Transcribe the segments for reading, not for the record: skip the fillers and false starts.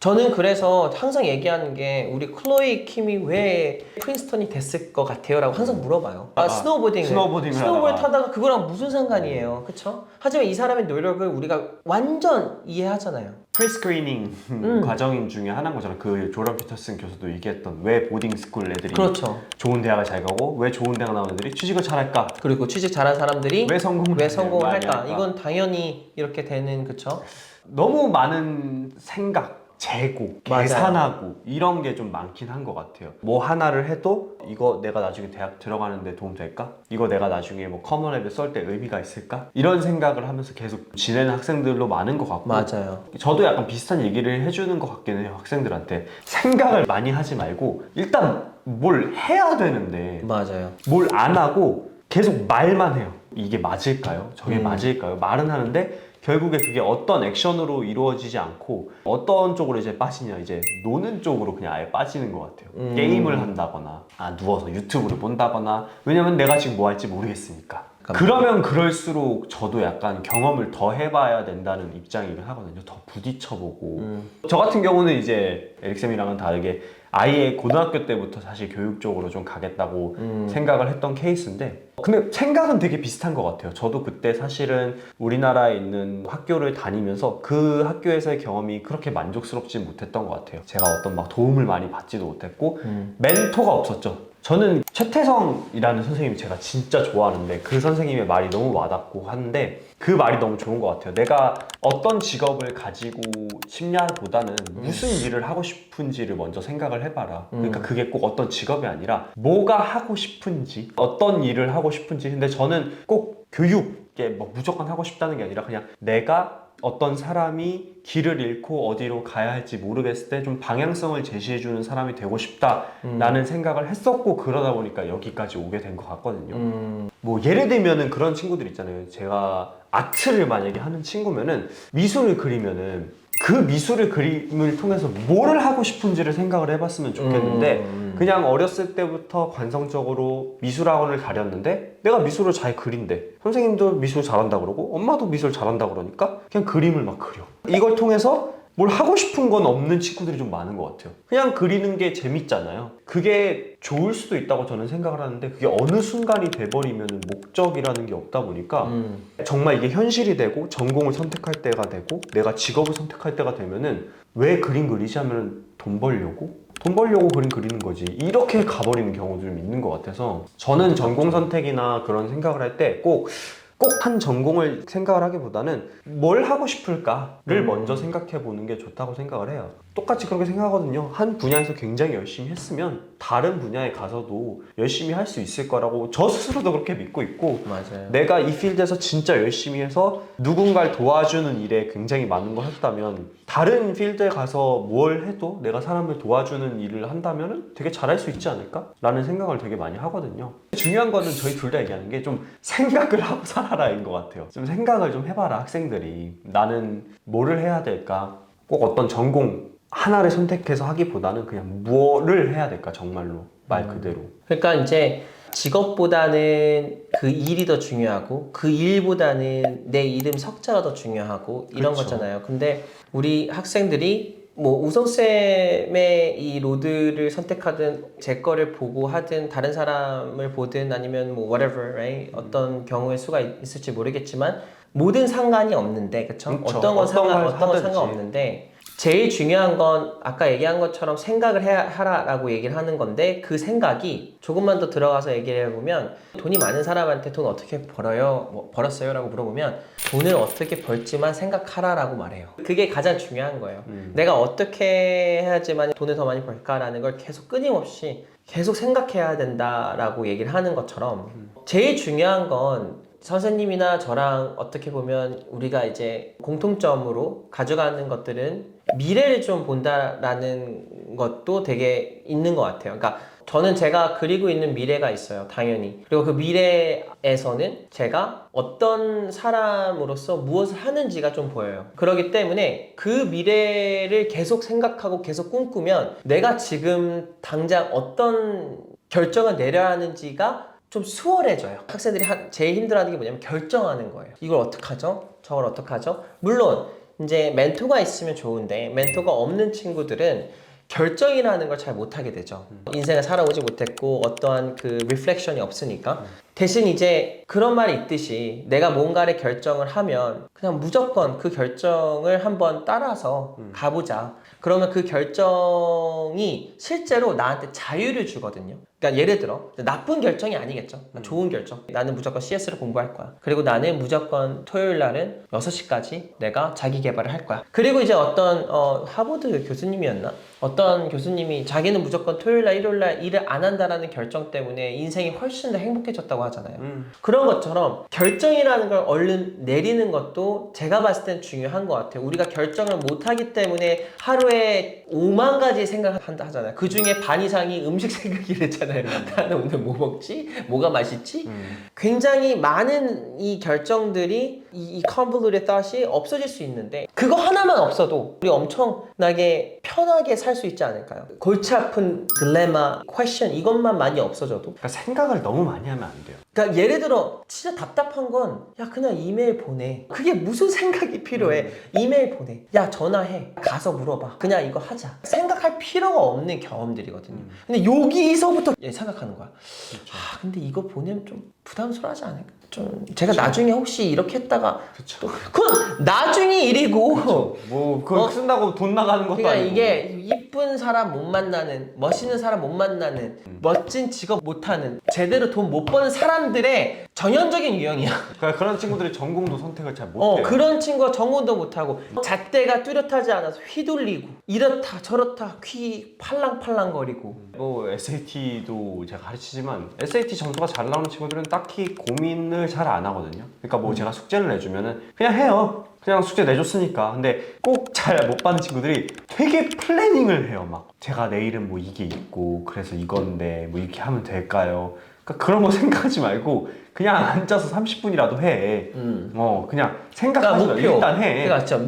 저는 그래서 항상 얘기하는 게 우리 클로이 킴이 왜 프린스턴이 됐을 것 같아요? 라고 항상 물어봐요. 스노우보딩을 타다가 그거랑 무슨 상관이에요? 그쵸? 하지만 이 사람의 노력을 우리가 완전 이해하잖아요. 프리스크리닝 과정 중에 하나인 거잖아요. 그 조던 피터슨 교수도 얘기했던 왜 보딩스쿨 애들이 그렇죠. 좋은 대학을 잘 가고 왜 좋은 대학 나온 애들이 취직을 잘할까? 그리고 취직 잘한 사람들이 왜 성공을 할까? 이건 당연히 이렇게 되는, 그쵸? 너무 많은 생각, 재고, 맞아요. 계산하고 이런 게 좀 많긴 한 것 같아요. 뭐 하나를 해도 이거 내가 나중에 대학 들어가는데 도움 될까? 이거 내가 나중에 뭐 커먼 앱에 쏠 때 의미가 있을까? 이런 생각을 하면서 계속 지내는 학생들로 많은 것 같고 맞아요. 저도 약간 비슷한 얘기를 해주는 것 같긴 해요. 학생들한테 생각을 많이 하지 말고 일단 뭘 해야 되는데 맞아요. 뭘 안 하고 계속 말만 해요. 이게 맞을까요? 저게 맞을까요? 말은 하는데 결국에 그게 어떤 액션으로 이루어지지 않고 어떤 쪽으로 이제 빠지냐, 이제 노는 쪽으로 그냥 아예 빠지는 것 같아요. 게임을 한다거나 누워서 유튜브를 본다거나, 왜냐면 내가 지금 뭐 할지 모르겠으니까. 그러면 그럴수록 저도 약간 경험을 더 해봐야 된다는 입장이긴 하거든요. 더 부딪혀보고. 저 같은 경우는 이제 에릭쌤이랑은 다르게 아예 고등학교 때부터 사실 교육 쪽으로 좀 가겠다고 생각을 했던 케이스인데, 근데 생각은 되게 비슷한 것 같아요. 저도 그때 사실은 우리나라에 있는 학교를 다니면서 그 학교에서의 경험이 그렇게 만족스럽지 못했던 것 같아요. 제가 어떤 막 도움을 많이 받지도 못했고 멘토가 없었죠. 저는 최태성이라는 선생님이 제가 진짜 좋아하는데 그 선생님의 말이 너무 와닿고 하는데, 그 말이 너무 좋은 것 같아요. 내가 어떤 직업을 가지고 싶냐보다는 무슨 일을 하고 싶은지를 먼저 생각을 해봐라. 그러니까 그게 꼭 어떤 직업이 아니라 뭐가 하고 싶은지, 어떤 일을 하고 싶은지. 근데 저는 꼭 교육에 뭐 무조건 하고 싶다는 게 아니라 그냥 내가 어떤 사람이 길을 잃고 어디로 가야 할지 모르겠을 때 좀 방향성을 제시해주는 사람이 되고 싶다라는 생각을 했었고, 그러다 보니까 여기까지 오게 된 것 같거든요. 뭐 예를 들면은 그런 친구들 있잖아요. 제가 아트를 만약에 하는 친구면은 미술을 그리면은 그 미술의 그림을 통해서 뭐를 하고 싶은지를 생각을 해봤으면 좋겠는데 그냥 어렸을 때부터 관성적으로 미술학원을 다녔는데 내가 미술을 잘 그린대, 선생님도 미술 잘한다 그러고 엄마도 미술 잘한다 그러니까 그냥 그림을 막 그려. 이걸 통해서 뭘 하고 싶은 건 없는 친구들이 좀 많은 것 같아요. 그냥 그리는 게 재밌잖아요. 그게 좋을 수도 있다고 저는 생각을 하는데, 그게 어느 순간이 돼버리면 목적이라는 게 없다 보니까 정말 이게 현실이 되고 전공을 선택할 때가 되고 내가 직업을 선택할 때가 되면은 왜 그림 그리지 하면 돈 벌려고 그림 그리는 거지, 이렇게 가버리는 경우도 좀 있는 것 같아서, 저는 전공 선택이나 그런 생각을 할 때 꼭 한 전공을 생각을 하기보다는 뭘 하고 싶을까를 먼저 생각해 보는 게 좋다고 생각을 해요. 똑같이 그렇게 생각하거든요. 한 분야에서 굉장히 열심히 했으면 다른 분야에 가서도 열심히 할 수 있을 거라고 저 스스로도 그렇게 믿고 있고, 맞아요. 내가 이 필드에서 진짜 열심히 해서 누군가를 도와주는 일에 굉장히 많은 걸 했다면 다른 필드에 가서 뭘 해도 내가 사람을 도와주는 일을 한다면 되게 잘할 수 있지 않을까? 라는 생각을 되게 많이 하거든요. 중요한 거는 저희 둘 다 얘기하는 게 좀 생각을 하고 살아라인 것 같아요. 좀 생각을 좀 해봐라, 학생들이. 나는 뭐를 해야 될까? 꼭 어떤 전공 하나를 선택해서 하기보다는 그냥 뭐를 해야 될까, 정말로 말 그대로. 그러니까 이제 직업보다는 그 일이 더 중요하고 그 일보다는 내 이름 석자가 더 중요하고 이런 그렇죠. 거잖아요. 근데 우리 학생들이 뭐 우성쌤의 이 로드를 선택하든 제 거를 보고 하든 다른 사람을 보든 아니면 뭐 whatever, right? 어떤 경우의 수가 있을지 모르겠지만 모든 상관이 없는데, 그쵸? 어떤 건 상관없는데, 제일 중요한 건 아까 얘기한 것처럼 생각을 하라라고 얘기를 하는 건데, 그 생각이 조금만 더 들어가서 얘기를 해보면, 돈이 많은 사람한테 돈 어떻게 벌어요? 뭐 벌었어요? 라고 물어보면 돈을 어떻게 벌지만 생각하라라고 말해요. 그게 가장 중요한 거예요. 내가 어떻게 해야지만 돈을 더 많이 벌까라는 걸 계속 끊임없이 계속 생각해야 된다라고 얘기를 하는 것처럼, 제일 중요한 건 선생님이나 저랑 어떻게 보면 우리가 이제 공통점으로 가져가는 것들은 미래를 좀 본다라는 것도 되게 있는 것 같아요. 그러니까 저는 제가 그리고 있는 미래가 있어요, 당연히. 그리고 그 미래에서는 제가 어떤 사람으로서 무엇을 하는지가 좀 보여요. 그렇기 때문에 그 미래를 계속 생각하고 계속 꿈꾸면 내가 지금 당장 어떤 결정을 내려야 하는지가 좀 수월해져요. 학생들이 제일 힘들어하는 게 뭐냐면 결정하는 거예요. 이걸 어떡하죠? 저걸 어떡하죠? 물론 이제 멘토가 있으면 좋은데 멘토가 없는 친구들은 결정이라는 걸 잘 못하게 되죠. 인생을 살아오지 못했고 어떠한 그 리플렉션이 없으니까. 대신 이제 그런 말이 있듯이 내가 뭔가를 결정을 하면 그냥 무조건 그 결정을 한번 따라서 가보자. 그러면 그 결정이 실제로 나한테 자유를 주거든요. 그러니까 예를 들어 나쁜 결정이 아니겠죠. 좋은 결정. 나는 무조건 CS를 공부할 거야. 그리고 나는 무조건 토요일 날은 6시까지 내가 자기 개발을 할 거야. 그리고 이제 어떤 하버드 교수님이었나? 어떤 교수님이 자기는 무조건 토요일 날 일요일 날 일을 안 한다라는 결정 때문에 인생이 훨씬 더 행복해졌다고 하잖아요. 그런 것처럼 결정이라는 걸 얼른 내리는 것도 제가 봤을 땐 중요한 것 같아요. 우리가 결정을 못 하기 때문에 하루에 5만 가지 생각을 한다 하잖아요. 그 중에 반 이상이 음식 생각이랬잖아요. 나는 오늘 뭐 먹지? 뭐가 맛있지? 굉장히 많은 이 결정들이 이 convoluted thought이 없어질 수 있는데 그거 하나만 없어도 우리 엄청나게 편하게 살 수 있지 않을까요? 골치 아픈 딜레마, 퀘스천 이것만 많이 없어져도 그러니까 생각을 너무 많이 하면 안 돼요. 그러니까 예를 들어 진짜 답답한 건 야 그냥 이메일 보내. 그게 무슨 생각이 필요해. 이메일 보내. 야 전화해. 가서 물어봐. 그냥 이거 하자. 생각할 필요가 없는 경험들이거든요. 근데 여기서부터 생각하는 거야. 그렇죠. 아 근데 이거 보내면 좀 부담스러워하지 않을까? 좀 제가 나중에 혹시 이렇게 했다가 또 그건 나중에 일이고 뭐 그거 쓴다고 돈 나가는 것도 그러니까 아니고. 이게 이쁜 사람 못 만나는 멋있는 사람 못 만나는 멋진 직업 못하는 제대로 돈 못 버는 사람들의 전형적인 유형이야. 그러니까 그런 친구들이 전공도 선택을 잘 못해요. 그런 친구가 전공도 못하고 잣대가 뚜렷하지 않아서 휘둘리고 이렇다 저렇다 귀 팔랑팔랑거리고 뭐 SAT도 제가 가르치지만 SAT 점수가 잘 나오는 친구들은 딱히 고민을 잘 안 하거든요. 그러니까 뭐 제가 숙제를 내주면은 그냥 해요. 그냥 숙제 내줬으니까. 근데 꼭 잘 못 받는 친구들이 되게 플래닝을 해요. 막 제가 내일은 뭐 이게 있고 그래서 이건데 뭐 이렇게 하면 될까요? 그러니까 그런 거 생각하지 말고 그냥 앉아서 30분이라도 해. 그냥 생각하지 말고 일단 해. 그러니까 진짜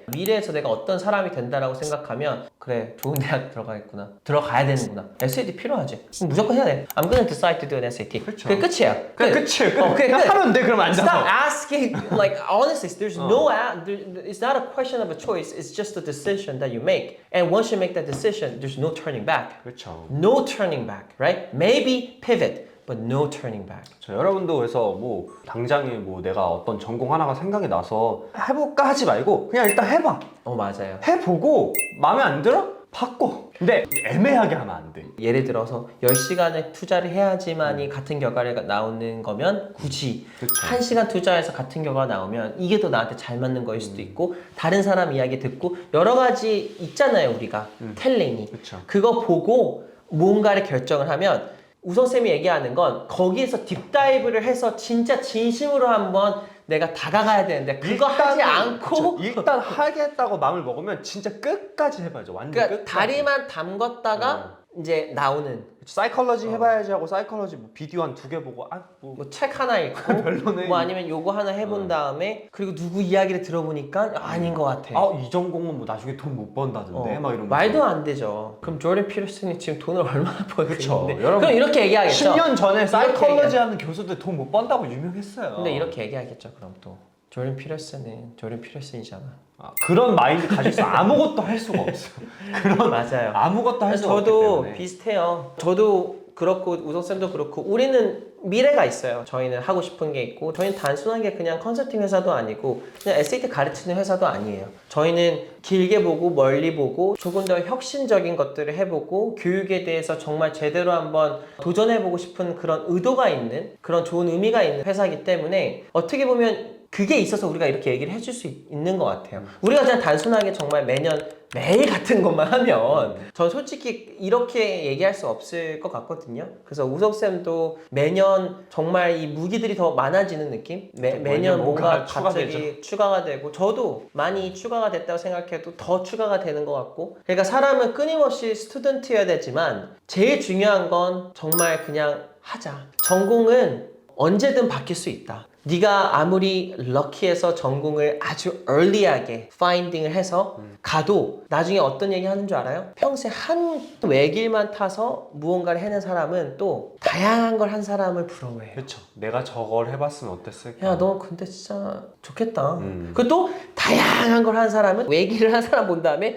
미래에서 내가 어떤 사람이 된다라고 생각하면 그래 좋은 대학 들어가겠구나 들어가야 되는구나. SAT 필요하지. 그럼 무조건 해야 돼. I'm gonna decide to do an SAT. 그렇죠. 그게 끝이야. 그냥 끝이에요. 그냥 하면 돼. 그럼 앉아서. Stop asking like honestly. There's it's not a question of a choice. It's just a decision that you make. And once you make that decision, there's no turning back. 그렇죠. No turning back, right? Maybe pivot, but no turning back. 여러분도 그래서 뭐 당장에 뭐 내가 어떤 전공 하나가 생각이 나서 해볼까 하지 말고 그냥 일단 해봐. 맞아요. 해보고 마음에 안 들어? 바꿔. 근데 애매하게 하면 안 돼. 예를 들어서 10시간을 투자를 해야지만이 같은 결과가 나오는 거면 굳이 그쵸. 1시간 투자해서 같은 결과가 나오면 이게 더 나한테 잘 맞는 거일 수도 있고 다른 사람 이야기 듣고 여러 가지 있잖아요 우리가 텔레니 그쵸. 그거 보고 뭔가를 결정을 하면 우성쌤이 얘기하는 건 거기에서 딥다이브를 해서 진짜 진심으로 한번 내가 다가가야 되는데 그거 하지 않고 일단 하겠다고 마음을 먹으면 진짜 끝까지 해봐야죠. 완전 그러니까 끝까지. 다리만 담궜다가 이제 나오는 사이콜러지 해봐야지 하고 사이콜러지 뭐 비디오 한 2개 보고 뭐 책 하나 읽고 별로네. 뭐 아니면 요거 하나 해본 다음에 그리고 누구 이야기를 들어보니까 아닌 것 같아. 이 전공은 뭐 나중에 돈 못 번다던데 막 이런 말도 안 되죠. 그럼 조던 피터슨이 지금 돈을 얼마나 벌고 그쵸. 있는데 여러분, 그럼 이렇게 얘기하겠죠. 10년 전에 사이콜러지 얘기하죠. 하는 교수들 돈 못 번다고 유명했어요. 근데 이렇게 얘기하겠죠. 그럼 또 조던 피터슨은 조던 피터슨이잖아. 그런 마인드 가지고 아무것도 할 수가 없어요. 그런 맞아요. 아무것도 할 수가 없기 저도 때문에. 비슷해요. 저도 그렇고 우성쌤도 그렇고 우리는 미래가 있어요. 저희는 하고 싶은 게 있고 저희는 단순하게 그냥 컨설팅 회사도 아니고 그냥 SAT 가르치는 회사도 아니에요. 저희는 길게 보고 멀리 보고 조금 더 혁신적인 것들을 해보고 교육에 대해서 정말 제대로 한번 도전해보고 싶은 그런 의도가 있는 그런 좋은 의미가 있는 회사이기 때문에 어떻게 보면 그게 있어서 우리가 이렇게 얘기를 해줄 수 있는 것 같아요. 우리가 그냥 단순하게 정말 매일 같은 것만 하면 전 솔직히 이렇게 얘기할 수 없을 것 같거든요. 그래서 우석쌤도 매년 정말 이 무기들이 더 많아지는 느낌? 매년 뭔가 갑자기 추가가 되고 저도 많이 추가가 됐다고 생각해도 더 추가가 되는 것 같고 그러니까 사람은 끊임없이 스튜던트여야 되지만 제일 중요한 건 정말 그냥 하자. 전공은 언제든 바뀔 수 있다. 네가 아무리 럭키해서 전공을 아주 early하게 finding을 해서 가도 나중에 어떤 얘기 하는 줄 알아요? 평생 한 외길만 타서 무언가를 해낸 사람은 또 다양한 걸 한 사람을 부러워해요. 그렇죠. 내가 저걸 해봤으면 어땠을까? 야, 너 근데 진짜 좋겠다. 그리고 또 다양한 걸 한 사람은 외길을 한 사람 본 다음에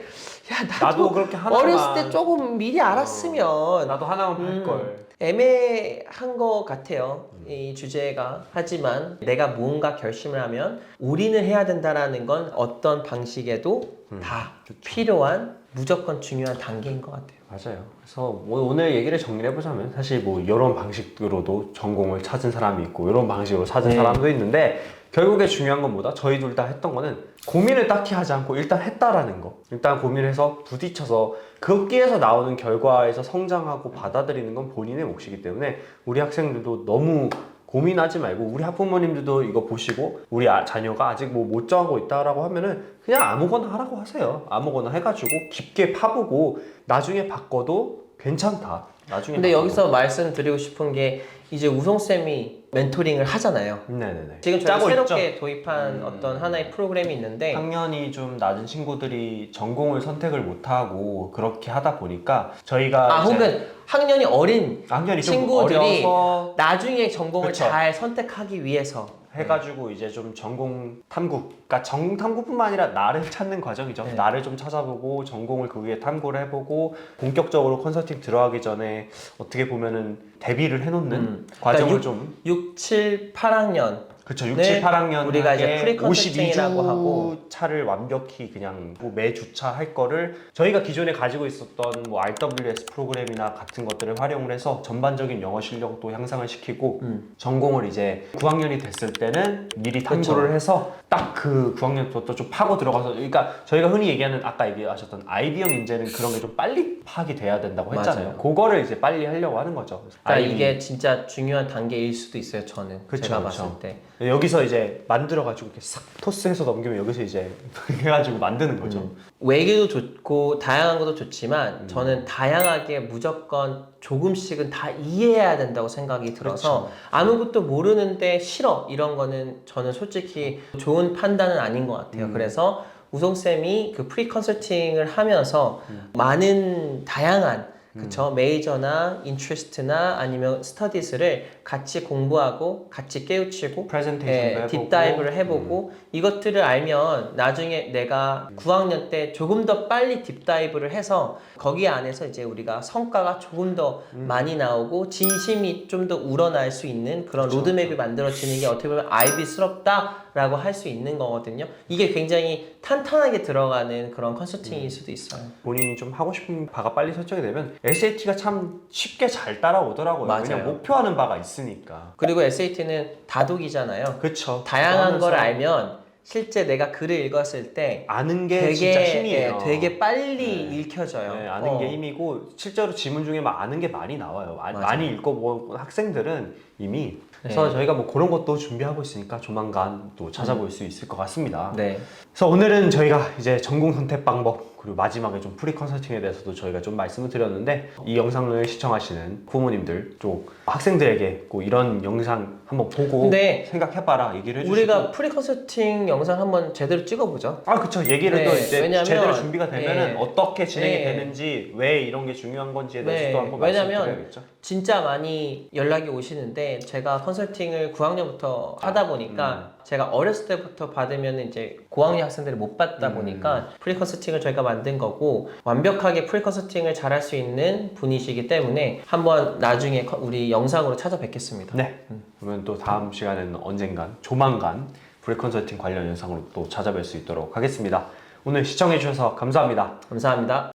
야, 나도 그렇게 하나만 어렸을 때 조금 미리 알았으면 나도 하나만 팔 걸. 애매한 것 같아요. 이 주제가. 하지만 내가 무언가 결심을 하면 올인을 해야 된다라는 건 어떤 방식에도 다 필요한 무조건 중요한 단계인 것 같아요. 맞아요. 그래서 뭐 오늘 얘기를 정리해 보자면 사실 뭐 이런 방식으로도 전공을 찾은 사람이 있고 이런 방식으로 찾은 사람도 있는데 결국에 중요한 건 뭐다? 저희 둘 다 했던 거는 고민을 딱히 하지 않고 일단 했다라는 거. 일단 고민해서 부딪혀서 거기에서 나오는 결과에서 성장하고 받아들이는 건 본인의 몫이기 때문에 우리 학생들도 너무 고민하지 말고 우리 학부모님들도 이거 보시고 우리 자녀가 아직 뭐 못 정하고 있다라고 하면은 그냥 아무거나 하라고 하세요. 아무거나 해가지고 깊게 파보고 나중에 바꿔도 괜찮다. 나중에 근데 바꿔도. 여기서 말씀드리고 싶은 게 이제 우성쌤이 멘토링을 하잖아요. 네네네. 지금 저희가 짜고 새롭게 있죠? 도입한 어떤 하나의 프로그램이 있는데 학년이 좀 낮은 친구들이 전공을 선택을 못하고 그렇게 하다 보니까 저희가 이제 혹은 학년이 어린 학년이 좀 친구들이 어려서 나중에 전공을 그쵸. 잘 선택하기 위해서 해가지고 이제 좀 전공 탐구, 그러니까 전공 탐구뿐만 아니라 나를 찾는 과정이죠. 네. 나를 좀 찾아보고 전공을 그 위에 탐구를 해보고 본격적으로 컨설팅 들어가기 전에 어떻게 보면은 대비를 해놓는 과정을 그러니까 좀 6, 7, 8학년 그렇죠. 6, 네, 7, 8학년 우리가 이제 프리 컨설팅이라고 52주 하고 차를 완벽히 그냥 뭐 매주차 할 거를 저희가 기존에 가지고 있었던 뭐 RWS 프로그램이나 같은 것들을 활용을 해서 전반적인 영어 실력도 향상을 시키고 전공을 이제 9학년이 됐을 때는 미리 탐구를 그쵸. 해서 딱 그 9학년부터 좀 파고 들어가서 그러니까 저희가 흔히 얘기하는 아까 얘기하셨던 IB형 인재는 그런 게 좀 빨리 파악이 돼야 된다고 했잖아요. 맞아요. 그거를 이제 빨리 하려고 하는 거죠. 그러니까 이게 진짜 중요한 단계일 수도 있어요. 저는 그쵸, 제가 그쵸. 봤을 때. 여기서 이제 만들어가지고 이렇게 싹 토스해서 넘기면 여기서 이제 해가지고 만드는 거죠. 외계도 좋고 다양한 것도 좋지만 저는 다양하게 무조건 조금씩은 다 이해해야 된다고 생각이 들어서 아무것도 모르는데 싫어 이런 거는 저는 솔직히 좋은 판단은 아닌 것 같아요. 그래서 우성쌤이 그 프리 컨설팅을 하면서 많은 다양한 그쵸 메이저나 인트레스트나 아니면 스터디스를 같이 공부하고 같이 깨우치고 프레젠테이션도 해보고 딥다이브를 해보고 이것들을 알면 나중에 내가 9학년 때 조금 더 빨리 딥다이브를 해서 거기 안에서 이제 우리가 성과가 조금 더 많이 나오고 진심이 좀 더 우러날 수 있는 그런 로드맵이 만들어지는 게 어떻게 보면 IB스럽다라고 할 수 있는 거거든요. 이게 굉장히 탄탄하게 들어가는 그런 컨설팅일 수도 있어요. 본인이 좀 하고 싶은 바가 빨리 설정이 되면 SAT가 참 쉽게 잘 따라오더라고요. 맞아요. 왜냐면 목표하는 바가 있으니까. 그리고 SAT는 다독이잖아요. 그쵸. 다양한 걸 하면서 알면 실제 내가 글을 읽었을 때 아는 게 되게 진짜 힘이에요. 되게 빨리 읽혀져요. 네, 아는 게 힘이고 실제로 지문 중에 막 아는 게 많이 나와요. 많이 읽어본 학생들은 이미 그래서 저희가 뭐 그런 것도 준비하고 있으니까 조만간 또 찾아볼 수 있을 것 같습니다. 네. 그래서 오늘은 저희가 이제 전공 선택 방법 그리고 마지막에 좀 프리 컨설팅에 대해서도 저희가 좀 말씀을 드렸는데 이 영상을 시청하시는 부모님들 쪽 학생들에게 꼭 이런 영상 한번 보고 근데 생각해봐라 얘기를 해주시고 우리가 프리 컨설팅 영상 한번 제대로 찍어보죠. 아 그쵸 얘기를 네, 또 이제 왜냐면, 제대로 준비가 되면은 네. 어떻게 진행이 네. 되는지 왜 이런 게 중요한 건지에 대해서 네, 또 한번 왜냐면 말씀드려야겠죠. 진짜 많이 연락이 오시는데 제가 컨설팅을 9학년부터 하다 보니까 제가 어렸을 때부터 받으면 이제 고학년 학생들을 못 받다 보니까 프리 컨설팅을 저희가 만든 거고 완벽하게 프리 컨설팅을 잘할 수 있는 분이시기 때문에 한번 나중에 우리 영상으로 찾아뵙겠습니다. 네. 그러면 또 다음 시간에는 언젠간 조만간 프리 컨설팅 관련 영상으로 또 찾아뵐 수 있도록 하겠습니다. 오늘 시청해 주셔서 감사합니다. 감사합니다.